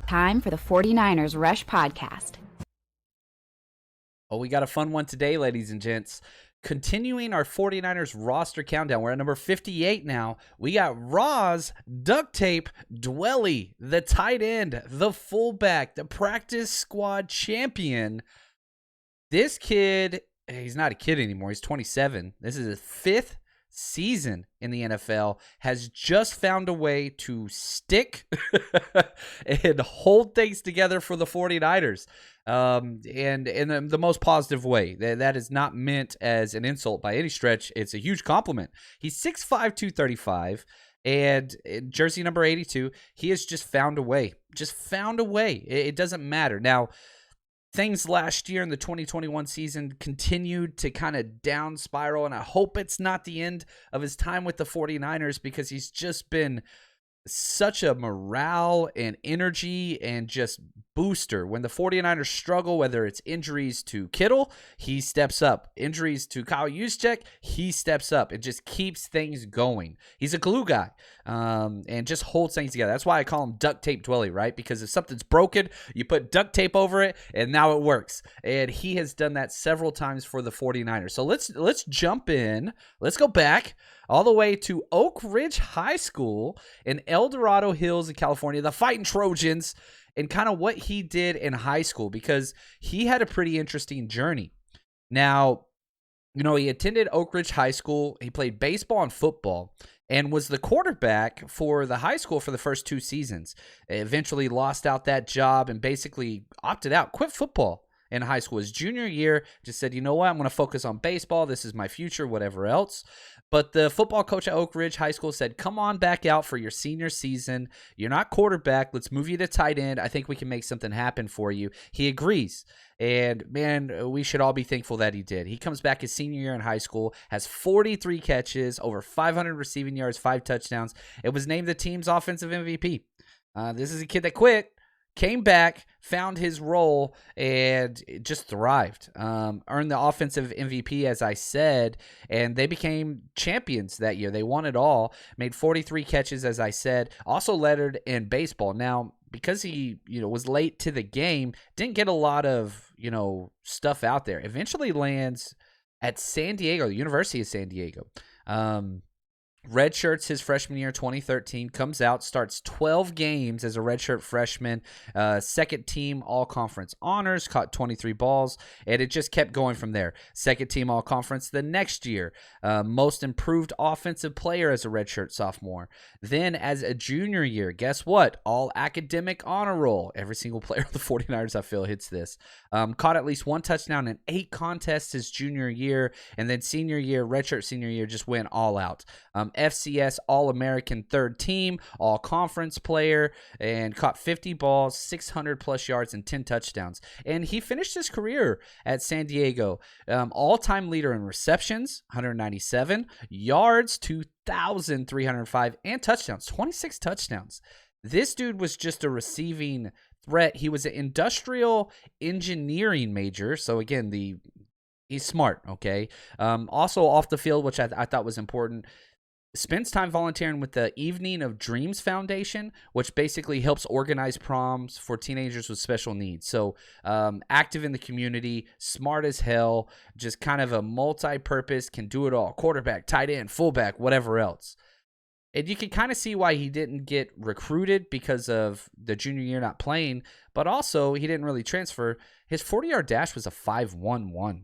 Time for the 49ers Rush Podcast. Oh, we got a fun one today, ladies and gents. Continuing our 49ers roster countdown. We're at number 58 now. We got Roz, Duct Tape, Dwelley, the tight end, the fullback, the practice squad champion. This kid, he's not a kid anymore. He's 27. This is his fifth season in the NFL, has just found a way to stick and hold things together for the 49ers. And in the most positive way. That is not meant as an insult by any stretch. It's a huge compliment. He's 6'5", 235, and jersey number 82. He has just found a way. It doesn't matter. Now, things last year in the 2021 season continued to kind of down spiral, and I hope it's not the end of his time with the 49ers because he's just been such a morale and energy and just booster. When the 49ers struggle, whether it's injuries to Kittle, he steps up. Injuries to Kyle Juszczyk, he steps up. It just keeps things going. He's a glue guy and just holds things together. That's why I call him Duct Tape Dwelley, right? Because if something's broken, you put duct tape over it, and now it works. And he has done that several times for the 49ers. So let's jump in. Let's go back all the way to Oak Ridge High School in El Dorado Hills in California, the Fighting Trojans, and kind of what he did in high school, because he had a pretty interesting journey. Now, he attended Oak Ridge High School. He played baseball and football and was the quarterback for the high school for the first 2 seasons. Eventually lost out that job and basically opted out, quit football in high school. His junior year, just said, you know what, I'm going to focus on baseball. This is my future, whatever else. But the football coach at Oak Ridge High School said, come on back out for your senior season. You're not quarterback. Let's move you to tight end. I think we can make something happen for you. He agrees. And, man, we should all be thankful that he did. He comes back his senior year in high school, has 43 catches, over 500 receiving yards, 5 touchdowns. It was named the team's offensive MVP. This is a kid that quit, came back, found his role, and just thrived. Earned the offensive MVP, as I said, and they became champions that year. They won it all, made 43 catches, as I said, also lettered in baseball. Now, because he was late to the game, didn't get a lot of stuff out there. Eventually lands at San Diego, the University of San Diego. Redshirts his freshman year, 2013, comes out, starts 12 games as a redshirt freshman, second team all-conference honors, caught 23 balls, and it just kept going from there. Second team all-conference the next year, most improved offensive player as a redshirt sophomore. Then as a junior year, guess what? All academic honor roll. Every single player of the 49ers, I feel, hits this. Caught at least 1 touchdown in 8 contests his junior year, and then senior year, redshirt senior year, just went all out. FCS All-American third team, all-conference player, and caught 50 balls, 600-plus yards, and 10 touchdowns. And he finished his career at San Diego. All-time leader in receptions, 197, yards, 2,305, and touchdowns, 26 touchdowns. This dude was just a receiving threat. He was an industrial engineering major, so again, he's smart, okay? Also off the field, which I thought was important, spends time volunteering with the Evening of Dreams Foundation, which basically helps organize proms for teenagers with special needs. So active in the community, smart as hell, just kind of a multi-purpose, can do it all. Quarterback, tight end, fullback, whatever else. And you can kind of see why he didn't get recruited because of the junior year not playing, but also he didn't really transfer. His 40-yard dash was a 5.11.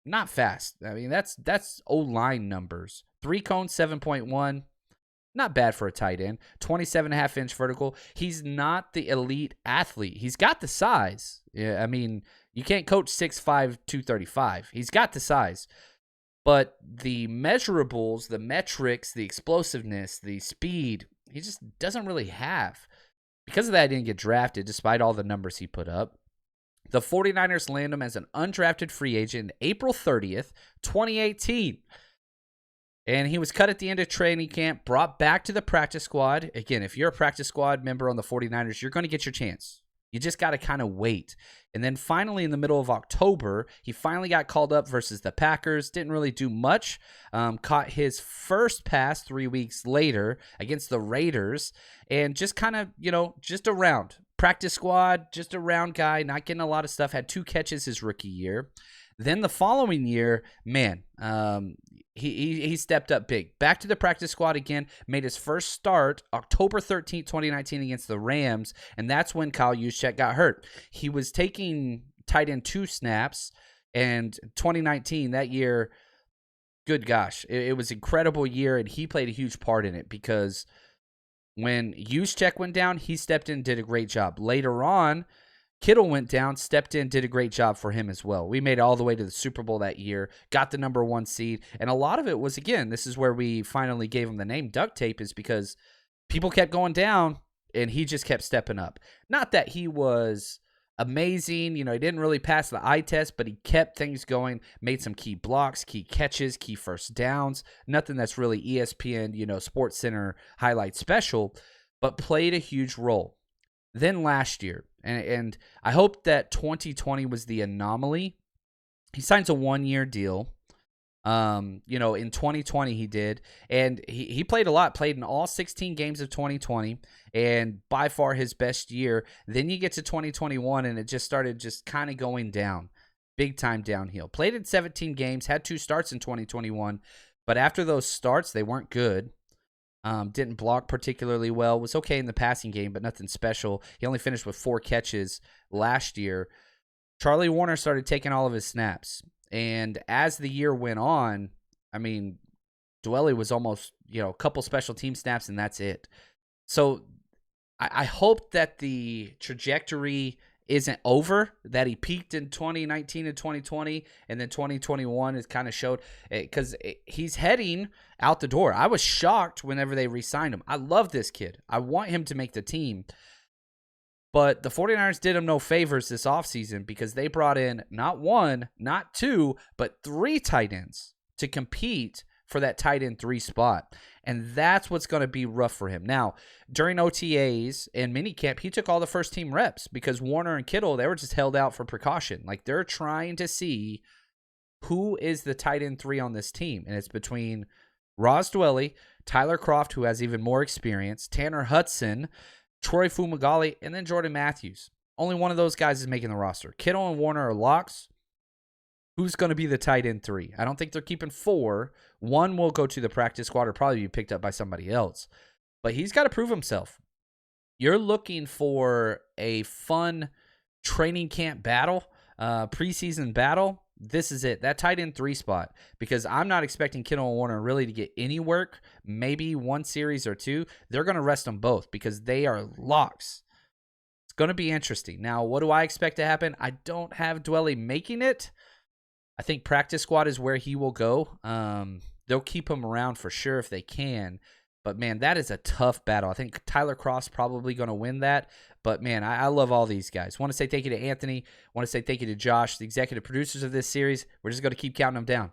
Not fast. I mean, that's O-line numbers. 3 cones, 7.1. Not bad for a tight end. 27.5-inch vertical. He's not the elite athlete. He's got the size. Yeah, I mean, you can't coach 6'5", 235. He's got the size. But the measurables, the metrics, the explosiveness, the speed, he just doesn't really have. Because of that, he didn't get drafted, despite all the numbers he put up. The 49ers land him as an undrafted free agent April 30th, 2018. And he was cut at the end of training camp, brought back to the practice squad. Again, if you're a practice squad member on the 49ers, you're going to get your chance. You just got to kind of wait. And then finally, in the middle of October, he finally got called up versus the Packers. Didn't really do much. Caught his first pass 3 weeks later against the Raiders. And just kind of, just around. Practice squad, just a round guy, not getting a lot of stuff. Had 2 catches his rookie year. Then the following year, man, he stepped up big. Back to the practice squad again, made his first start October 13th, 2019 against the Rams, and that's when Kyle Juszczyk got hurt. He was taking tight end 2 snaps, and 2019, that year, good gosh, it was an incredible year, and he played a huge part in it because when Juszczyk went down, he stepped in, did a great job. Later on, Kittle went down, stepped in, did a great job for him as well. We made it all the way to the Super Bowl that year, got the number 1 seed, and a lot of it was, again, this is where we finally gave him the name Duct Tape, is because people kept going down, and he just kept stepping up. Not that he was amazing, he didn't really pass the eye test, but he kept things going, made some key blocks, key catches, key first downs, nothing that's really ESPN, Sports Center highlight special, but played a huge role. Then last year, and I hope that 2020 was the anomaly, he signs a 1-year deal. In 2020 he did, and he played a lot, played in all 16 games of 2020, and by far his best year. Then you get to 2021, and it just started just kind of going down, big time downhill. Played in 17 games, had 2 starts in 2021, but after those starts, they weren't good. Didn't block particularly well, was okay in the passing game, but nothing special. He only finished with 4 catches last year. Charlie Warner started taking all of his snaps. And as the year went on, Dwelley was almost, a couple special team snaps, and that's it. So I hope that the trajectory isn't over, that he peaked in 2019 and 2020, and then 2021 has kind of showed, because he's heading out the door. I was shocked whenever they re-signed him. I love this kid. I want him to make the team. But the 49ers did him no favors this offseason because they brought in not 1, not 2, but 3 tight ends to compete for that tight end 3 spot. And that's what's going to be rough for him. Now, during OTAs and minicamp, he took all the first team reps because Warner and Kittle, they were just held out for precaution. Like, they're trying to see who is the tight end 3 on this team. And it's between Ross Dwelley, Tyler Kroft, who has even more experience, Tanner Hudson, Troy Fumagalli, and then Jordan Matthews. Only one of those guys is making the roster. Kittle and Warner are locks. Who's going to be the tight end 3? I don't think they're keeping 4. 1 will go to the practice squad or probably be picked up by somebody else. But he's got to prove himself. You're looking for a fun training camp battle, preseason battle. This is it. That tight end 3 spot. Because I'm not expecting Kittle and Warner really to get any work. Maybe 1 series or 2. They're going to rest them both because they are locks. It's going to be interesting. Now, what do I expect to happen? I don't have Dwelley making it. I think practice squad is where he will go. They'll keep him around for sure if they can. But, man, that is a tough battle. I think Tyler Kroft's probably going to win that. But, man, I love all these guys. Want to say thank you to Anthony. Want to say thank you to Josh, the executive producers of this series. We're just going to keep counting them down.